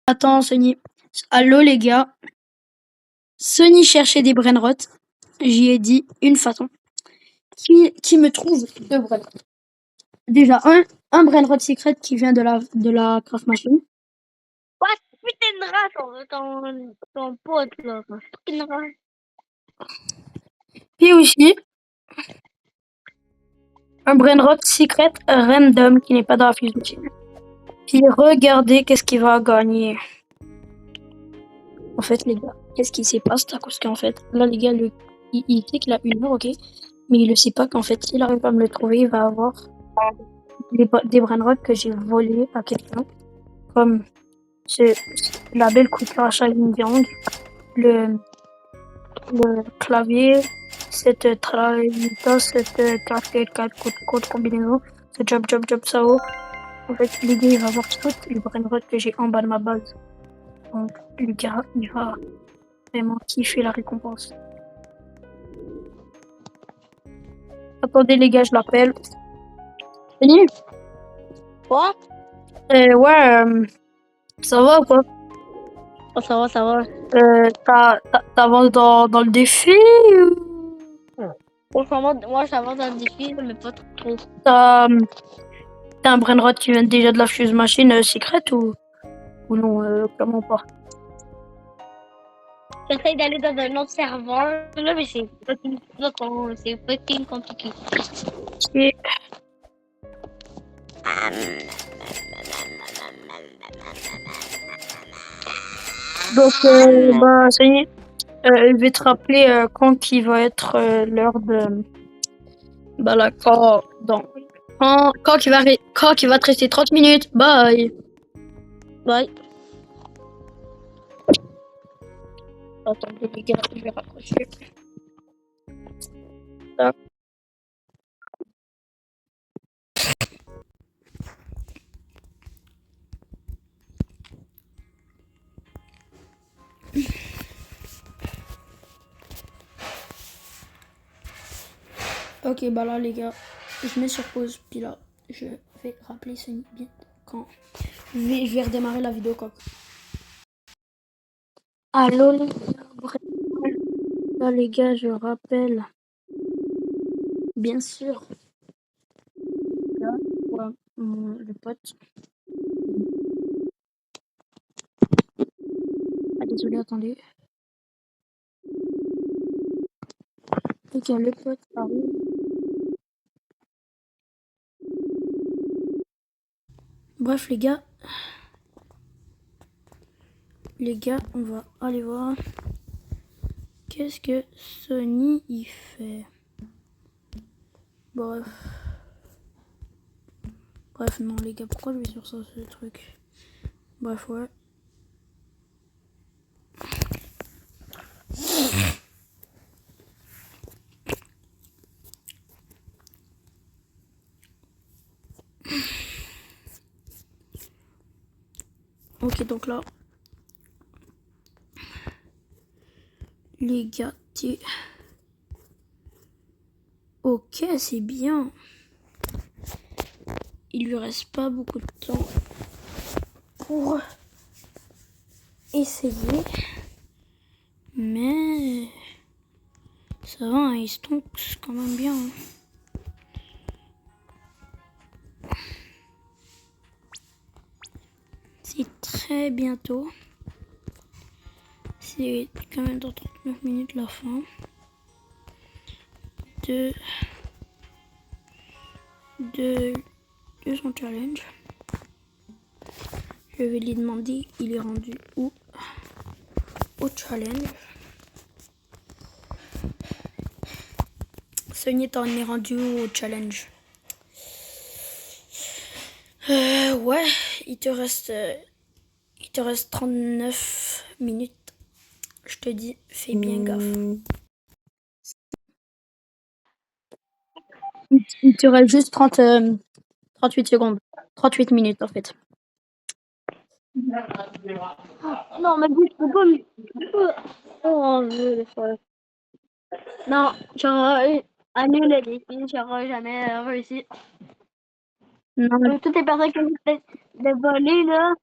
Attends, Sony. Allô, les gars. Sony cherchait des brainrots. J'y ai dit une façon. Qui me trouve deux brainrots. Déjà, un brainrot secret qui vient de la craft machine. What? Putain de rat, ton pote, là. Putain de rat. Et aussi, un brainrot secret random qui n'est pas dans la fuse machine. Puis regardez qu'est-ce qu'il va gagner. En fait, les gars, qu'est-ce qui se passe? Parce qu'en fait, là, les gars, il sait qu'il a 1 heure, ok? Mais il ne sait pas qu'en fait, s'il arrive à me le trouver, il va avoir des brainrots que j'ai volés à quelqu'un. Comme la belle coupure à Shaolin Yang, le clavier, cette tralita, cette casquette 4 côte combinaison, ce job sao. En fait, les gars, il va avoir toutes les brainrots que j'ai en bas de ma base. Donc, le gars, il va vraiment kiffer la récompense. Attendez, les gars, je l'appelle. Fini? Quoi? Ouais, ça va ou quoi? Oh, ça va, ça va. T'avances dans le défi ou... Moi, j'avance dans le défi, mais pas trop. T'as un brainrot qui vient déjà de la fuse machine secrète ou non, clairement pas. J'essaie d'aller dans un autre serveur, là, mais c'est fucking compliqué. Et... Donc, ça y est, je vais te rappeler quand il va être l'heure de... Bah là, quand il va te rester 30 minutes. Bye. Bye. Attendez, les gars, je vais raccrocher. Tac. Ok, bah là, les gars, je mets sur pause, puis là, je vais rappeler Sony bien quand je vais redémarrer la vidéo quand. Allô, les gars, là, les gars, je rappelle. Bien sûr. Là, ouais, le pote. Ah, désolé, attendez. Ok, le pote arrive. Bref, les gars, on va aller voir qu'est-ce que Sony y fait. Bref, non, les gars, pourquoi je vais sur ça, ce truc? Bref, ouais. Ok, donc là, les gars, ok, c'est bien. Il lui reste pas beaucoup de temps pour essayer. Mais ça va, hein, il stonks quand même bien. Hein. C'est très bientôt. C'est quand même dans 39 minutes la fin de son challenge. Je vais lui demander il est rendu où au challenge. Sony t'en est rendu où au challenge? Ouais, il te reste 39 minutes. Je te dis, fais bien gaffe. Il te reste juste 38 secondes. 38 minutes en fait. Non, mais je peux pas. Oh, non, j'aurais annulé le défi, j'aurais jamais réussi. Non. Toutes les personnes qui essaient de voler, là,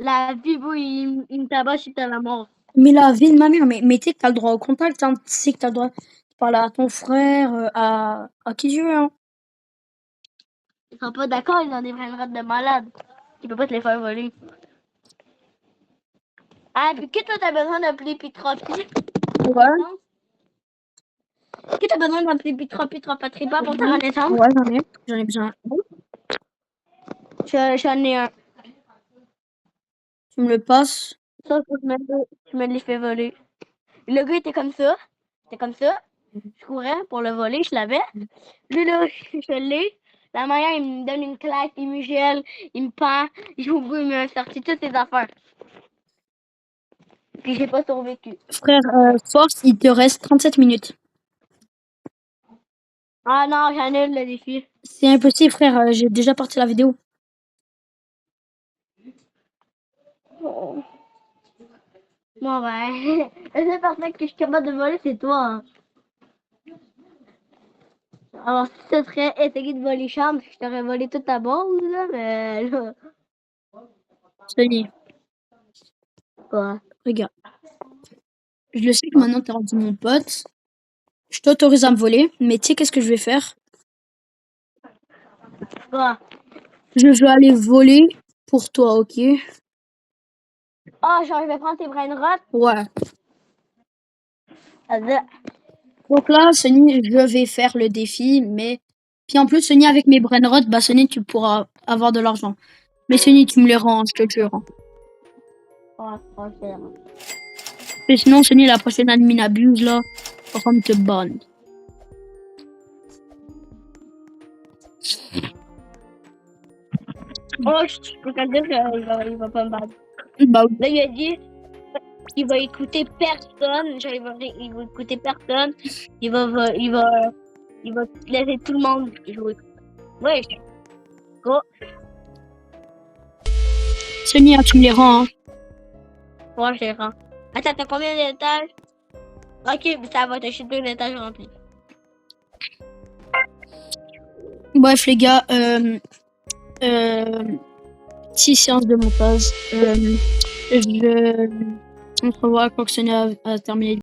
La vie, bro, il me tabasse si t'as la mort. Mais la vie de ma mère, mais tu sais que t'as le droit au contact, hein. Tu sais que t'as le droit de parler à ton frère, à qui tu veux, hein. Ils sont pas d'accord, ils ont des vraies de malade. Tu peux pas te les faire voler. Ah, puis que toi, t'as besoin d'appeler Pitropi. Ouais, Que t'as besoin d'appeler Pitropi, Tropatripa pour ta renaissance? ouais, j'en ai besoin. J'en ai un. Tu me le passes? Ça, je me l'ai fait voler. Le gars était comme ça. C'était comme ça. Je courais pour le voler, je l'avais. Lui, là, je l'ai. La manière, il me donne une claque, il me gèle, il me pend. Au bout, il m'a sorti toutes ses affaires. Puis j'ai pas survécu. Frère, force, il te reste 37 minutes. Ah non, j'annule le défi. C'est impossible, frère, j'ai déjà parti la vidéo. Oh. Bon, ben, la seule personne que je suis capable de voler, c'est toi. Hein. Alors, si ce serait essayer de voler Charme, je t'aurais volé toute ta base, là, mais là, Sony, quoi. regarde. Je le sais que maintenant t'es rendu mon pote. Je t'autorise à me voler, mais tu sais qu'est-ce que je vais faire? Quoi. Je vais aller voler pour toi, ok? Ah, genre, je vais prendre tes brain rot. Ouais. Ah, Donc là, Sony, je vais faire le défi, mais... Puis en plus, Sony, avec mes brainrots, bah Sony, tu pourras avoir de l'argent. Mais Sony, tu me les rends, je te jure. ok. Et sinon, Sony, la prochaine admin abuse, là, on te banne. Oh, je peux pas dire qu'il va pas me battre. Bah oui. Là, il a dit qu'il va écouter personne. Genre, il va écouter personne. Il va laisser tout le monde jouer. Ouais, go. Sony, tu me les rends, hein. Ouais, je les rends. Attends, t'as combien d'étages? Ok, ça va, t'as 2 étages remplis. Bref, les gars, 6 séances de montage. On se revoit quand Sony a terminé.